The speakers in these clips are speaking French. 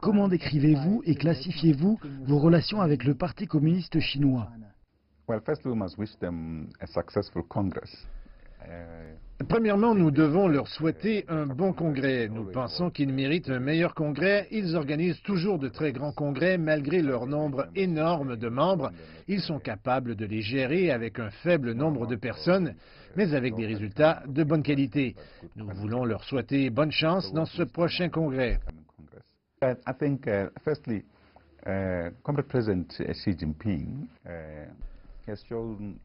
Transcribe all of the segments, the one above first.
Comment décrivez-vous et classifiez-vous vos relations avec le Parti communiste chinois? Premièrement, nous devons leur souhaiter un bon congrès. Nous pensons qu'ils méritent un meilleur congrès. Ils organisent toujours de très grands congrès malgré leur nombre énorme de membres. Ils sont capables de les gérer avec un faible nombre de personnes, mais avec des résultats de bonne qualité. Nous voulons leur souhaiter bonne chance dans ce prochain congrès.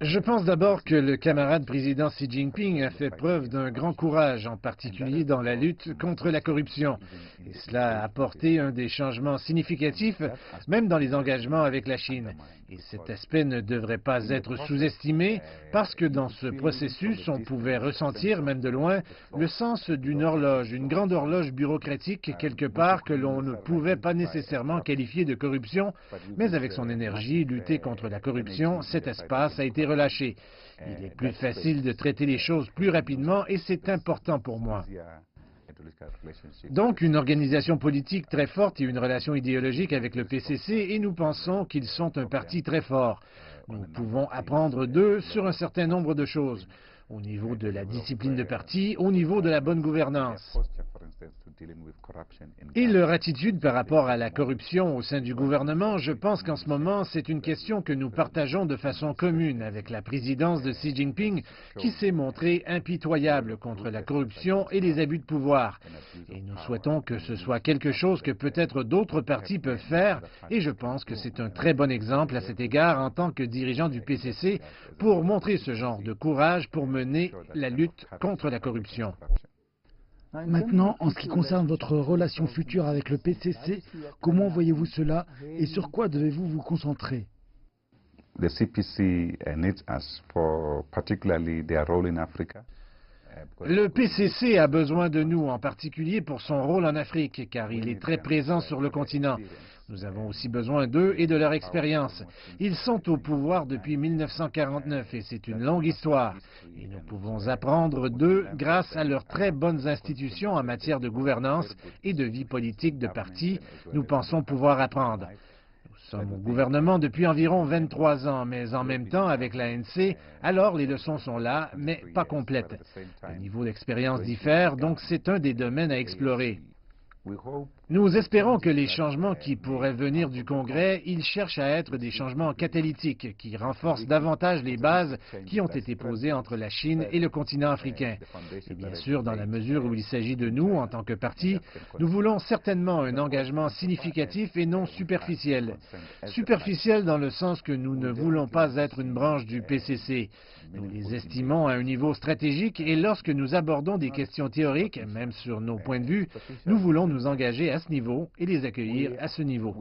Je pense d'abord que le camarade président Xi Jinping a fait preuve d'un grand courage, en particulier dans la lutte contre la corruption. Et cela a apporté un des changements significatifs, même dans les engagements avec la Chine. Et cet aspect ne devrait pas être sous-estimé, parce que dans ce processus, on pouvait ressentir, même de loin, le sens d'une horloge, une grande horloge bureaucratique quelque part que l'on ne pouvait pas nécessairement qualifier de corruption, mais avec son énergie, lutter contre la corruption, cet espace a été relâché. Il est plus facile de traiter les choses plus rapidement et c'est important pour moi. Donc, une organisation politique très forte et une relation idéologique avec le PCC et nous pensons qu'ils sont un parti très fort. Nous pouvons apprendre d'eux sur un certain nombre de choses, au niveau de la discipline de parti, au niveau de la bonne gouvernance. Et leur attitude par rapport à la corruption au sein du gouvernement, je pense qu'en ce moment, c'est une question que nous partageons de façon commune avec la présidence de Xi Jinping, qui s'est montrée impitoyable contre la corruption et les abus de pouvoir. Et nous souhaitons que ce soit quelque chose que peut-être d'autres partis peuvent faire, et je pense que c'est un très bon exemple à cet égard en tant que dirigeant du PCC pour montrer ce genre de courage pour mener la lutte contre la corruption. Maintenant, en ce qui concerne votre relation future avec le PCC, comment voyez-vous cela et sur quoi devez-vous vous concentrer? The CPC needs us for particularly their role in Africa. Le PCC a besoin de nous, en particulier pour son rôle en Afrique, car il est très présent sur le continent. Nous avons aussi besoin d'eux et de leur expérience. Ils sont au pouvoir depuis 1949 et c'est une longue histoire. Et nous pouvons apprendre d'eux grâce à leurs très bonnes institutions en matière de gouvernance et de vie politique de parti. Nous pensons pouvoir apprendre. Nous sommes au gouvernement depuis environ 23 ans, mais en même temps, avec l'ANC, alors les leçons sont là, mais pas complètes. Le niveau d'expérience diffère, donc c'est un des domaines à explorer. Nous espérons que les changements qui pourraient venir du Congrès, ils cherchent à être des changements catalytiques qui renforcent davantage les bases qui ont été posées entre la Chine et le continent africain. Et bien sûr, dans la mesure où il s'agit de nous, en tant que parti, nous voulons certainement un engagement significatif et non superficiel. Superficiel dans le sens que nous ne voulons pas être une branche du PCC. Nous les estimons à un niveau stratégique et lorsque nous abordons des questions théoriques, même sur nos points de vue, nous voulons nous engager à ce niveau et les accueillir à ce niveau.